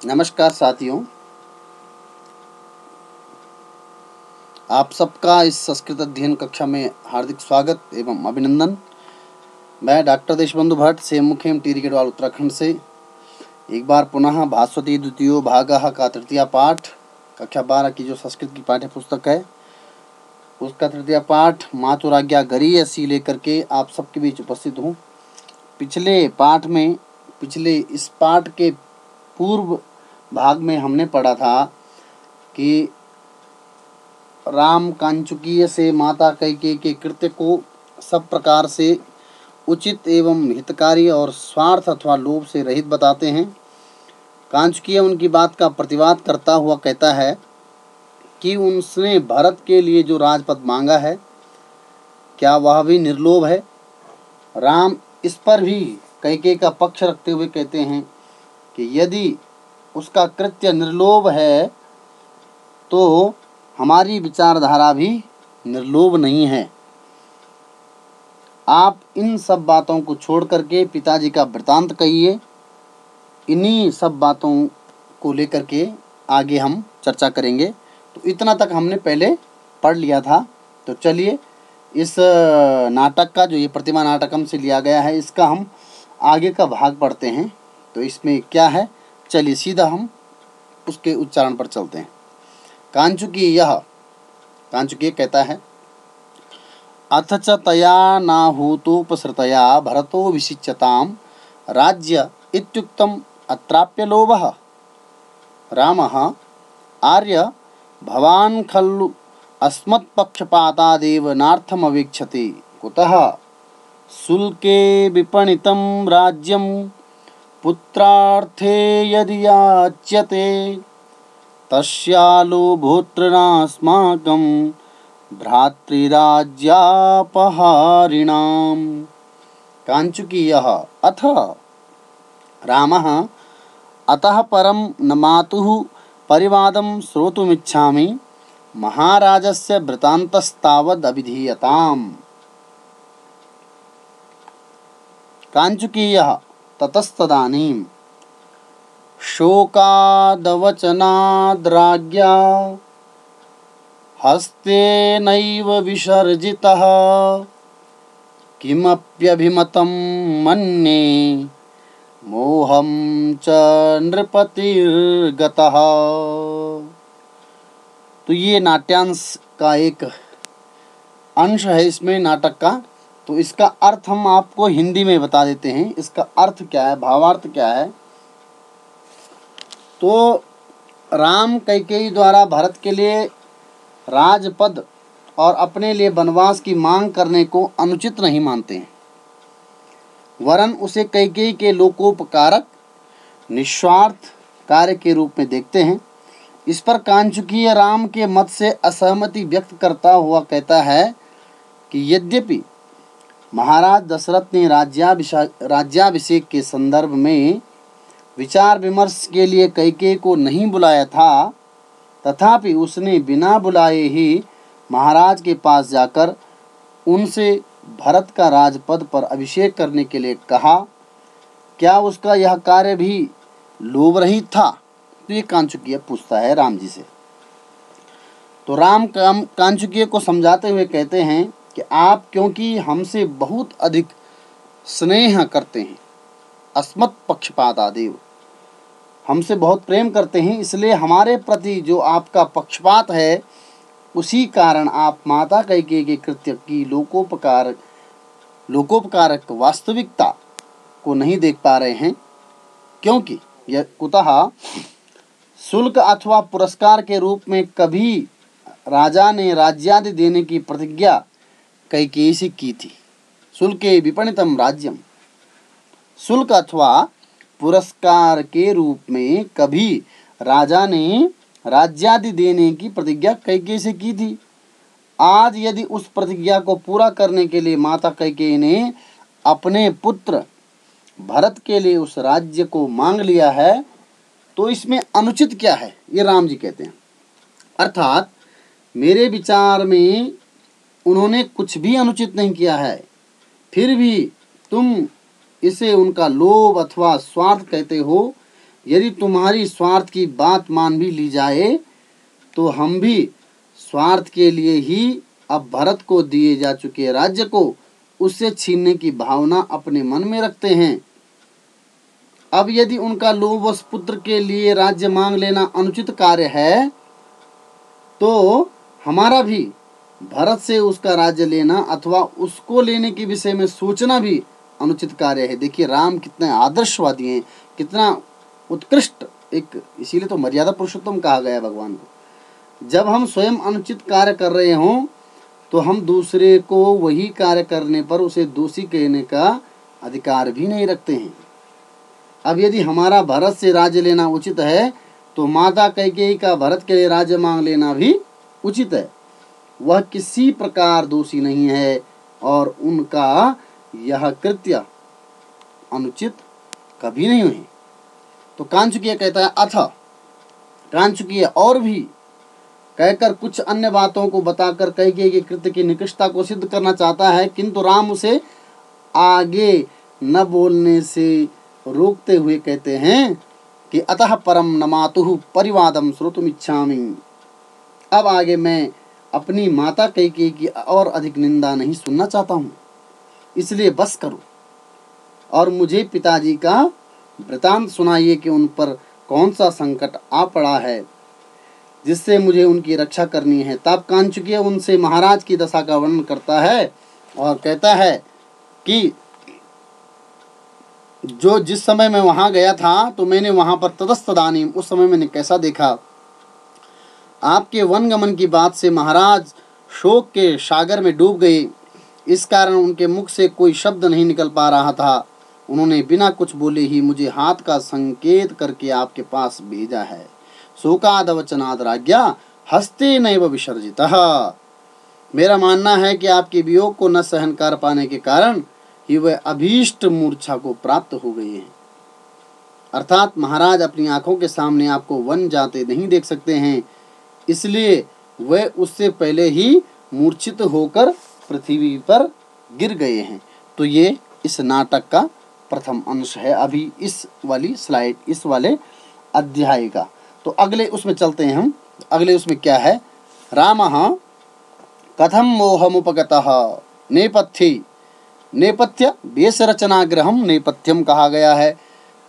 नमस्कार साथियों, आप सबका इस संस्कृत अध्ययन कक्षा में हार्दिक स्वागत एवं अभिनंदन। मैं डॉक्टर देशबंधु भट्ट सेमुखेम टिहरी गढ़वाल उत्तराखंड से एक बार पुनः भास्वती द्वितीयो भागः का तृतीय पाठ कक्षा 12 की जो संस्कृत की पाठ्य पुस्तक है उसका तृतीय पाठ मातुराज्ञा गरी ऐसी लेकर के आप सबके बीच उपस्थित हूँ। पिछले इस पाठ के पूर्व भाग में हमने पढ़ा था कि राम कांचुकीय से माता कैकेयी के कृत्य को सब प्रकार से उचित एवं हितकारी और स्वार्थ अथवा लोभ से रहित बताते हैं। कांचुकीय उनकी बात का प्रतिवाद करता हुआ कहता है कि उसने भरत के लिए जो राजपद मांगा है क्या वह भी निर्लोभ है। राम इस पर भी कैकेयी का पक्ष रखते हुए कहते हैं कि यदि उसका कृत्य निर्लोभ है तो हमारी विचारधारा भी निर्लोभ नहीं है। आप इन सब बातों को छोड़ करके पिताजी का वृतांत कहिए। इन्हीं सब बातों को लेकर के आगे हम चर्चा करेंगे। तो इतना तक हमने पहले पढ़ लिया था। तो चलिए इस नाटक का जो ये प्रतिमा नाटकम से लिया गया है इसका हम आगे का भाग पढ़ते हैं। तो इसमें क्या है, चलिए सीधा हम उसके उच्चारण पर चलते हैं। कांचुकीय कहता है, अथ च तया नाहूतोपसृतया भरतो विशिच्यतां राज्य इत्युक्तम् अत्राप्य लोभः। रामः आर्य भवान् खल्लु अस्मत्पक्षपातादेव नार्थमवेक्षते कुतः शुल्के विपणितं राज्यं पुत्रार्थे यदि याच्यते तस्या लोभोऽत्र नास्माकं भ्रातृराज्यापहारिणाम्। कांचुकीयः अथ रामः अतः परं न मातुः परिवादं श्रोतुमिच्छामि महाराजस्य वृत्तान्तस्तावदभिधीयताम्। कांचुकीयः ततस्तदानीं शोकादवचनाद्राज्ञा हस्तेनैव विसर्जितः किमप्यभिमतं मन्ये मोहं च नृपतिर्गतः। तो ये नाट्यांश का एक अंश है इसमें नाटक का। तो इसका अर्थ हम आपको हिंदी में बता देते हैं। इसका अर्थ क्या है, भावार्थ क्या है। तो राम कैकेयी द्वारा भरत के लिए राजपद और अपने लिए वनवास की मांग करने को अनुचित नहीं मानते हैं, वरन उसे कैकेयी के लोकोपकारक निस्वार्थ कार्य के रूप में देखते हैं। इस पर कांचुकीय राम के मत से असहमति व्यक्त करता हुआ कहता है कि यद्यपि महाराज दशरथ ने राज्याभिषेक के संदर्भ में विचार विमर्श के लिए कैकेयी को नहीं बुलाया था, तथापि उसने बिना बुलाए ही महाराज के पास जाकर उनसे भरत का राजपद पर अभिषेक करने के लिए कहा। क्या उसका यह कार्य भी लोभ रहित था? तो ये कांचुकीय पूछता है राम जी से। तो राम कांचुकीय को समझाते हुए कहते हैं कि आप क्योंकि हमसे बहुत अधिक स्नेह करते हैं, अस्मत् पक्षपातादेव, हमसे बहुत प्रेम करते हैं, इसलिए हमारे प्रति जो आपका पक्षपात है उसी कारण आप माता कैकेयी के कृत्य की लोकोपकारक वास्तविकता को नहीं देख पा रहे हैं। क्योंकि यह कुतः शुल्क अथवा पुरस्कार के रूप में कभी राजा ने राज्यादि देने की प्रतिज्ञा कैकेयी से की थी। शुल्के विपणितम राज्यम, शुल्क अथवा पुरस्कार के रूप में कभी राजा ने राज्यादि देने की प्रतिज्ञा कैकेयी से की थी। आज यदि उस प्रतिज्ञा को पूरा करने के लिए माता कैकेयी ने अपने पुत्र भरत के लिए उस राज्य को मांग लिया है तो इसमें अनुचित क्या है, ये राम जी कहते हैं। अर्थात मेरे विचार में उन्होंने कुछ भी अनुचित नहीं किया है, फिर भी तुम इसे उनका लोभ अथवा स्वार्थ कहते हो। यदि तुम्हारी स्वार्थ की बात मान भी ली जाए तो हम भी स्वार्थ के लिए ही अब भरत को दिए जा चुके राज्य को उससे छीनने की भावना अपने मन में रखते हैं। अब यदि उनका लोभवश पुत्र के लिए राज्य मांग लेना अनुचित कार्य है तो हमारा भी भरत से उसका राज्य लेना अथवा उसको लेने के विषय में सोचना भी अनुचित कार्य है। देखिए राम कितने आदर्शवादी हैं, कितना उत्कृष्ट एक, इसीलिए तो मर्यादा पुरुषोत्तम कहा गया भगवान को। जब हम स्वयं अनुचित कार्य कर रहे हों तो हम दूसरे को वही कार्य करने पर उसे दोषी कहने का अधिकार भी नहीं रखते हैं। अब यदि हमारा भरत से राज्य लेना उचित है तो माता कैकेयी का भरत के लिए राज्य मांग लेना भी उचित है। वह किसी प्रकार दोषी नहीं है और उनका यह कृत्य अनुचित कभी नहीं हुई। तो कांचुकीय कहता है अथ कांचुकीय और भी कहकर कुछ अन्य बातों को बताकर कैकेयी के कृत्य की निकृष्टता को सिद्ध करना चाहता है, किंतु राम उसे आगे न बोलने से रोकते हुए कहते हैं कि अतः परम न मातुः परिवादम श्रोतुम इच्छामि। अब आगे मैं अपनी माता कैकेयी की और अधिक निंदा नहीं सुनना चाहता हूँ, इसलिए बस करो और मुझे पिताजी का वृतांत सुनाइए कि उन पर कौन सा संकट आ पड़ा है जिससे मुझे उनकी रक्षा करनी है। तब कांचुकीय उनसे महाराज की दशा का वर्णन करता है और कहता है कि जो जिस समय मैं वहां गया था तो मैंने वहां पर ततस्तदानीम उस समय मैंने कैसा देखा। आपके वनगमन की बात से महाराज शोक के सागर में डूब गए, इस कारण उनके मुख से कोई शब्द नहीं निकल पा रहा था। उन्होंने बिना कुछ बोले ही मुझे हाथ का संकेत करके आपके पास भेजा है। शोकादवचनाद राज्ञा हस्ते नैव विसर्जितः। मेरा मानना है कि आपके वियोग को न सहन कर पाने के कारण ही वह अभीष्ट मूर्छा को प्राप्त हो गए हैं। अर्थात महाराज अपनी आंखों के सामने आपको वन जाते नहीं देख सकते हैं, इसलिए वह उससे पहले ही मूर्छित होकर पृथ्वी पर गिर गए हैं। तो ये इस नाटक का प्रथम अंश है, अभी इस वाली स्लाइड, इस वाले अध्याय का। तो अगले उसमें चलते हैं हम। अगले उसमें क्या है, रामः कथम मोहमुपगतः नेपथ्ये। नेपथ्य वेश रचनाग्रहम नेपथ्यम कहा गया है।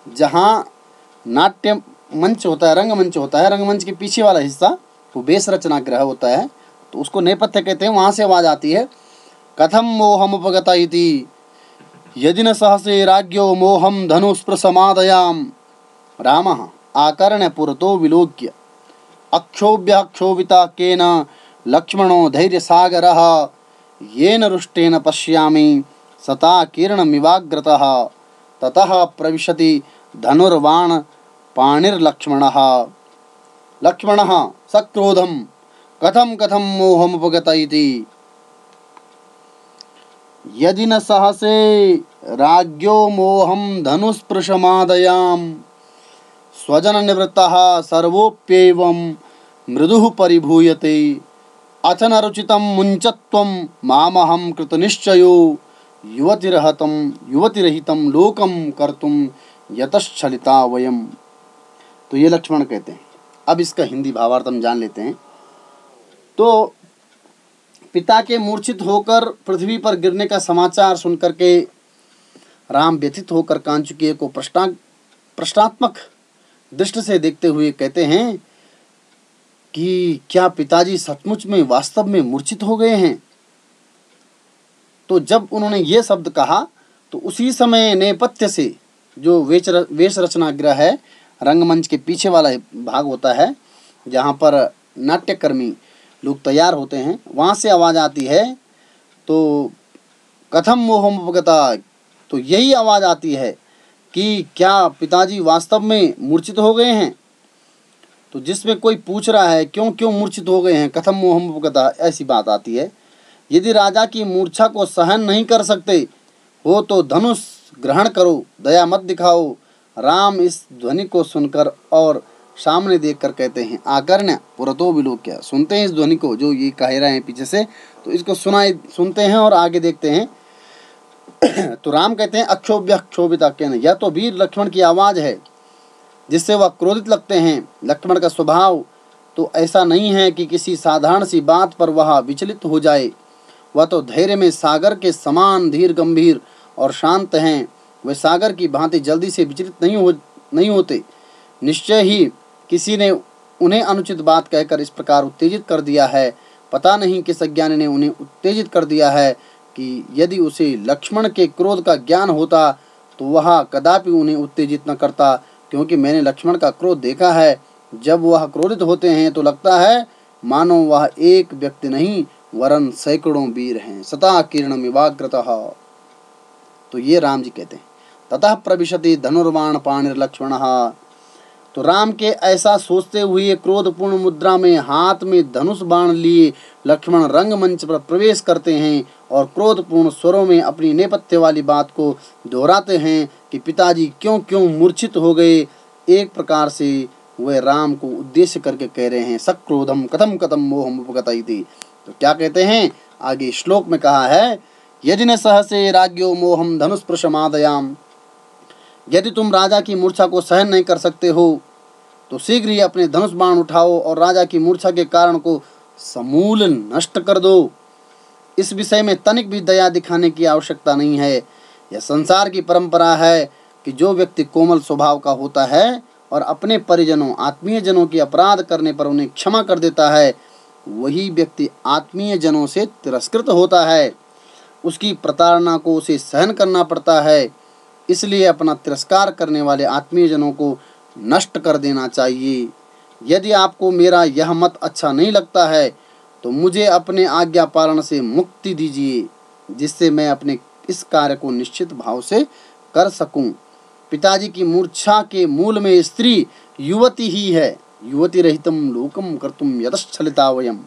जहाँ नाट्य मंच होता है, रंगमंच होता है, रंगमंच के पीछे वाला हिस्सा वो वेश रचनाग्रह होता है, तो उसको नेपथ्य कहते हैं। वहाँ से आवाज आती है कथम मोहमुपगता इति यदि न सहसे राज्ञो मोहम धनुस्पृशमादयाम। रामः आकर्ण्य पुरतो विलोक्य अक्षोभ्य क्षोभिता केन लक्ष्मणो धैर्यसागरः येन रुष्टेन पश्यामि सता किरणमिवाग्रतः ततः प्रविशति धनुर्बाण पाणिर्लक्ष्मणः। लक्ष्मणः सक्रोधं कथम कथम मोहमुपगत इति यदि न सहसे राज्ञो मोहम धनुस्पृशमादयाम स्वजन निवृत्तः सर्वोप्येवं मृदुः परिभूयते अथ न रुचितं मुञ्चत्वं मामहं कृतनिश्चयो युवतिरहितं लोकं कर्तुं यतश्चलिता वयम्। तो ये लक्ष्मण कहते हैं। अब इसका हिंदी भावार्थ हम जान लेते हैं। तो पिता के मूर्छित होकर पृथ्वी पर गिरने का समाचार सुनकर के राम व्यथित होकर कांचुकीय को प्रश्नात्मक दृष्टि से देखते हुए कहते हैं कि क्या पिताजी सचमुच में वास्तव में मूर्छित हो गए हैं। तो जब उन्होंने ये शब्द कहा तो उसी समय नेपथ्य से, जो वेश रचनाग्रह है, रंगमंच के पीछे वाला भाग होता है जहाँ पर नाट्यकर्मी लोग तैयार होते हैं, वहाँ से आवाज़ आती है। तो कथम मोहमुपगता, तो यही आवाज़ आती है कि क्या पिताजी वास्तव में मूर्छित हो गए हैं। तो जिसमें कोई पूछ रहा है क्यों मूर्छित हो गए हैं, कथम मोहमुपगता, ऐसी बात आती है। यदि राजा की मूर्छा को सहन नहीं कर सकते हो तो धनुष ग्रहण करो, दया मत दिखाओ। राम इस ध्वनि को सुनकर और सामने देखकर कहते हैं आकर्ण्य पुरतो विलोक्य। सुनते हैं इस ध्वनि को, जो ये कह रहे हैं पीछे से, तो इसको सुनते हैं और आगे देखते हैं। तो राम कहते हैं अक्षोभ्य क्षोभिता केन, यह तो वीर लक्ष्मण की आवाज़ है जिससे वह क्रोधित लगते हैं। लक्ष्मण का स्वभाव तो ऐसा नहीं है कि किसी साधारण सी बात पर वह विचलित हो जाए। वह तो धैर्य में सागर के समान धीर गंभीर और शांत हैं। वे सागर की भांति जल्दी से विचलित नहीं होते। निश्चय ही किसी ने उन्हें अनुचित बात कहकर इस प्रकार उत्तेजित कर दिया है। पता नहीं किस अज्ञानी ने उन्हें उत्तेजित कर दिया है कि यदि उसे लक्ष्मण के क्रोध का ज्ञान होता तो वह कदापि उन्हें उत्तेजित न करता, क्योंकि मैंने लक्ष्मण का क्रोध देखा है। जब वह क्रोधित होते हैं तो लगता है मानो वह एक व्यक्ति नहीं वरन सैकड़ों वीर हैं। सता किरणमिवाग्रतः। तो ये राम जी कहते हैं ततः प्रविशति धनुर्बाण पाणिर्लक्ष्मणः। तो राम के ऐसा सोचते हुए क्रोधपूर्ण मुद्रा में हाथ में धनुष बाण लिए लक्ष्मण रंगमंच पर प्रवेश करते हैं और क्रोधपूर्ण स्वरों में अपनी नेपथ्य वाली बात को दोहराते हैं कि पिताजी क्यों क्यों मूर्छित हो गए। एक प्रकार से वे राम को उद्देश्य करके कह रहे हैं सक्रोधम कथम कथम मोहम उपगतैति। तो क्या कहते हैं आगे श्लोक में कहा है यदि न सहसे राज्ञो मोहम धनुष प्रशमादयाम। यदि तुम राजा की मूर्छा को सहन नहीं कर सकते हो तो शीघ्र ही अपने धनुष बाण उठाओ और राजा की मूर्छा के कारण को समूल नष्ट कर दो। इस विषय में तनिक भी दया दिखाने की आवश्यकता नहीं है। यह संसार की परंपरा है कि जो व्यक्ति कोमल स्वभाव का होता है और अपने परिजनों आत्मीय जनों की अपराध करने पर उन्हें क्षमा कर देता है, वही व्यक्ति आत्मीय जनों से तिरस्कृत होता है। उसकी प्रताड़ना को उसे सहन करना पड़ता है। इसलिए अपना तिरस्कार करने वाले आत्मीय जनों को नष्ट कर देना चाहिए। यदि आपको मेरा यह मत अच्छा नहीं लगता है तो मुझे अपने आज्ञा पालन से मुक्ति दीजिए, जिससे मैं अपने इस कार्य को निश्चित भाव से कर सकूं। पिताजी की मूर्छा के मूल में स्त्री युवती ही है। युवती रहितम लोकम कर्तुम यतश्चलिता वयम।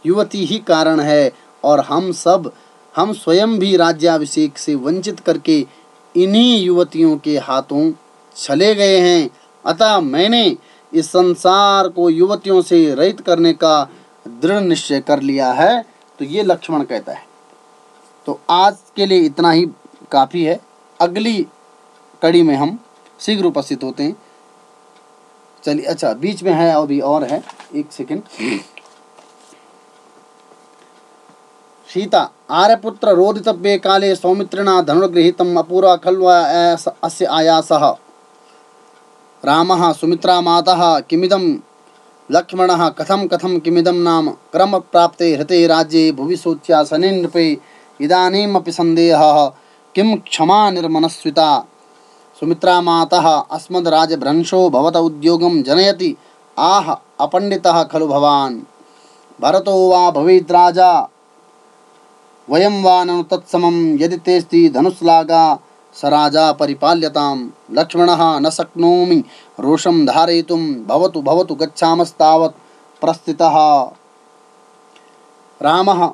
युवती ही कारण है और हम स्वयं भी राज्याभिषेक से वंचित करके इन्हीं युवतियों के हाथों चले गए हैं। अतः मैंने इस संसार को युवतियों से रहित करने का दृढ़ निश्चय कर लिया है। तो ये लक्ष्मण कहता है। तो आज के लिए इतना ही काफ़ी है। अगली कड़ी में हम शीघ्र उपस्थित होते हैं। चलिए अच्छा बीच में है अभी और है एक सेकंड। सीता आर्यपुत्र रोदितव्ये काले सौमित्रिणा धनुर्गृहीतम् अपूर्वा खल्व अस्य आयासः। रामः सुमित्रा मातः किमिदं लक्ष्मणः कथं कथं किमिदं नाम क्रम प्राप्ते हृते राज्ये भुवि सोच्यासने नृपे इदानीमपि संदेहः किं क्षमा निर्मनस्विता। सुमित्रा मातः अस्मद् राजभ्रंशो भवत उद्योगं जनयति आह अपंडितः खलु भवान्। भरतो वा भवेद् राजा वयं वा ननु तत्समं यदि तेस्ति धनुस्लागा स राजा परिपाल्यताम्। लक्ष्मणः न शक्नोमि रोषं धारयितुं भवतु भवतु गच्छामस्तावत् प्रस्थितः। रामः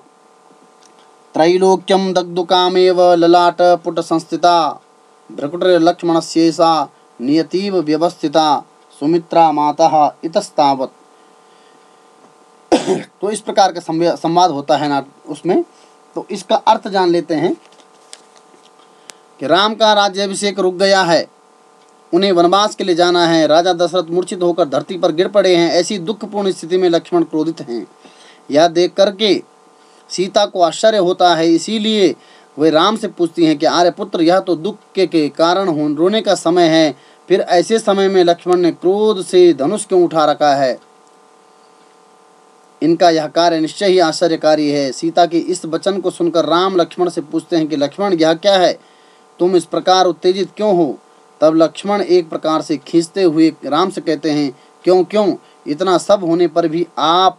त्रैलोक्यं दग्धुकामेव ललाट पुट संस्थिता भ्रकुटिर्लक्ष्मणस्यैषा नियतीव व्यवस्थिता सुमित्रा मातः इतस्तावत्। तो इस प्रकार का संवाद होता है ना उसमें। तो इसका अर्थ जान लेते हैं कि राम का राज्याभिषेक रुक गया है, उन्हें वनवास के लिए जाना है। राजा दशरथ मूर्छित होकर धरती पर गिर पड़े हैं। ऐसी दुखपूर्ण स्थिति में लक्ष्मण क्रोधित हैं। यह देख करके सीता को आश्चर्य होता है। इसीलिए वे राम से पूछती हैं कि आर्यपुत्र यह तो दुख के कारण रोने का समय है, फिर ऐसे समय में लक्ष्मण ने क्रोध से धनुष क्यों उठा रखा है। इनका यह कार्य निश्चय ही आश्चर्यकारी है। सीता के इस वचन को सुनकर राम लक्ष्मण से पूछते हैं कि लक्ष्मण यह क्या है, तुम इस प्रकार उत्तेजित क्यों हो। तब लक्ष्मण एक प्रकार से खींचते हुए राम से कहते हैं क्यों इतना सब होने पर भी आप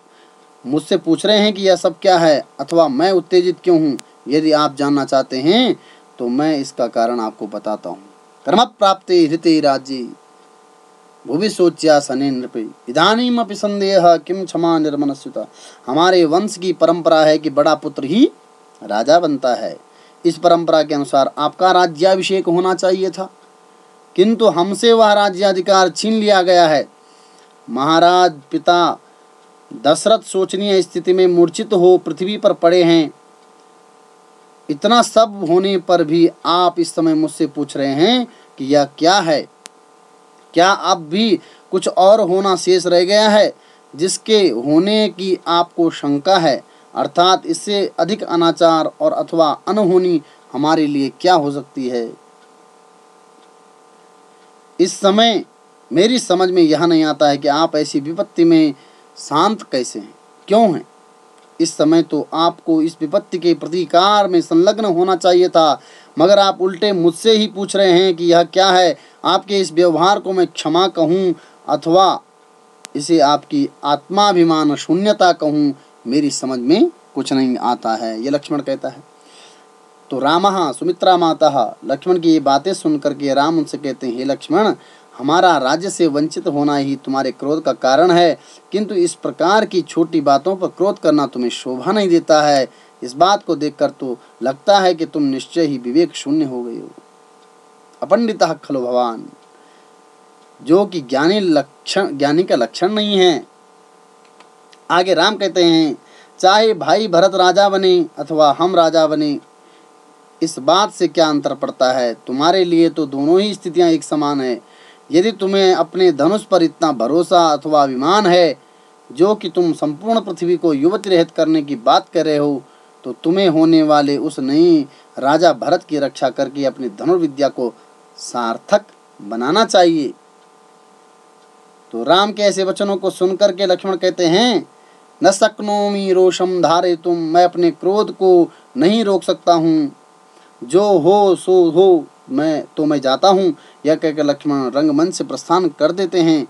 मुझसे पूछ रहे हैं कि यह सब क्या है, अथवा मैं उत्तेजित क्यों हूँ। यदि आप जानना चाहते हैं तो मैं इसका कारण आपको बताता हूँ। कर्म प्राप्ते हृते राज्ये भुवि सोच्यासने नृपे इदानीमपि संदेह किम क्षमा निर्मनस्विता। हमारे वंश की परंपरा है कि बड़ा पुत्र ही राजा बनता है। इस परंपरा के अनुसार आपका राज्याभिषेक होना चाहिए था, किंतु हमसे वह राज्याधिकार छीन लिया गया है। महाराज पिता दशरथ शोचनीय स्थिति में मूर्छित हो पृथ्वी पर पड़े हैं। इतना सब होने पर भी आप इस समय मुझसे पूछ रहे हैं कि यह क्या है? क्या अब भी कुछ और होना शेष रह गया है जिसके होने की आपको शंका है? अर्थात इससे अधिक अनाचार और अथवा अनहोनी हमारे लिए क्या हो सकती है? इस समय मेरी समझ में यह नहीं आता है कि आप ऐसी विपत्ति में शांत कैसे हैं, क्यों हैं? इस समय तो आपको इस विपत्ति के प्रतिकार में संलग्न होना चाहिए था, मगर आप उल्टे मुझसे ही पूछ रहे हैं कि यह क्या है। आपके इस व्यवहार को मैं क्षमा कहूँ अथवा इसे आपकी आत्माभिमान शून्यता कहूँ, मेरी समझ में कुछ नहीं आता है, ये लक्ष्मण कहता है। तो रामः सुमित्रा माता, लक्ष्मण की ये बातें सुन करके राम उनसे कहते हैं, हे लक्ष्मण, हमारा राज्य से वंचित होना ही तुम्हारे क्रोध का कारण है, किंतु इस प्रकार की छोटी बातों पर क्रोध करना तुम्हें शोभा नहीं देता है। इस बात को देखकर तो लगता है कि तुम निश्चय ही विवेक शून्य हो गए हो। अपंडितः खलु भवान, जो कि ज्ञानी का लक्षण नहीं है। आगे राम कहते हैं, चाहे भाई भरत राजा बने अथवा हम राजा बने, इस बात से क्या अंतर पड़ता है? तुम्हारे लिए तो दोनों ही स्थितियां एक समान है। यदि तुम्हें अपने धनुष पर इतना भरोसा अथवा अभिमान है जो कि तुम संपूर्ण पृथ्वी को युवती रहित करने की बात कर रहे हो, तो तुम्हें होने वाले उस नई राजा भरत की रक्षा करके अपनी धनुर्विद्या को सार्थक बनाना चाहिए। तो राम के ऐसे वचनों को सुनकर के लक्ष्मण कहते हैं, न शक्नोमि रोषम धारयितुम, मैं अपने क्रोध को नहीं रोक सकता हूँ, जो हो सो हो, मैं जाता हूँ। यह कहकर लक्ष्मण रंगमंच से प्रस्थान कर देते हैं।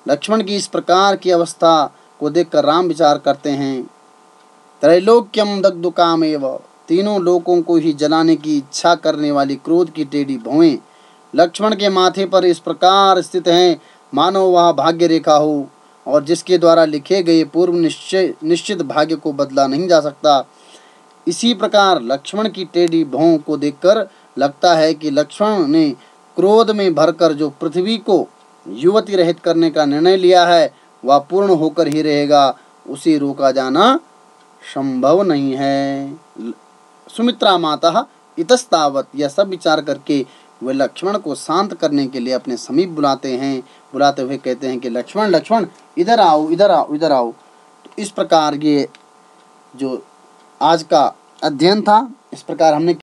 लक्ष्मण की इस प्रकार की अवस्था को देखकर राम विचार करते हैं, त्रैलोक्यम दग्धुकामेव, तीनों लोकों को ही जलाने की इच्छा करने वाली क्रोध की टेढ़ी भौएं लक्ष्मण के माथे पर इस प्रकार स्थित हैं मानो वह भाग्य रेखा हो, और जिसके द्वारा लिखे गए पूर्व निश्चित भाग्य को बदला नहीं जा सकता। इसी प्रकार लक्ष्मण की टेढ़ी भौं को देखकर लगता है कि लक्ष्मण ने क्रोध में भरकर जो पृथ्वी को युवती रहित करने का निर्णय लिया है वह पूर्ण होकर ही रहेगा, उसे रोका जाना संभव नहीं है। सुमित्रा माता इतस्तावत, यह सब विचार करके वे लक्ष्मण को शांत करने के लिए अपने समीप बुलाते हैं। बुलाते हुए कहते हैं कि लक्ष्मण लक्ष्मण इधर आओ, इधर आओ, इधर आओ। तो इस प्रकार ये जो आज का अध्ययन था, इस प्रकार हमने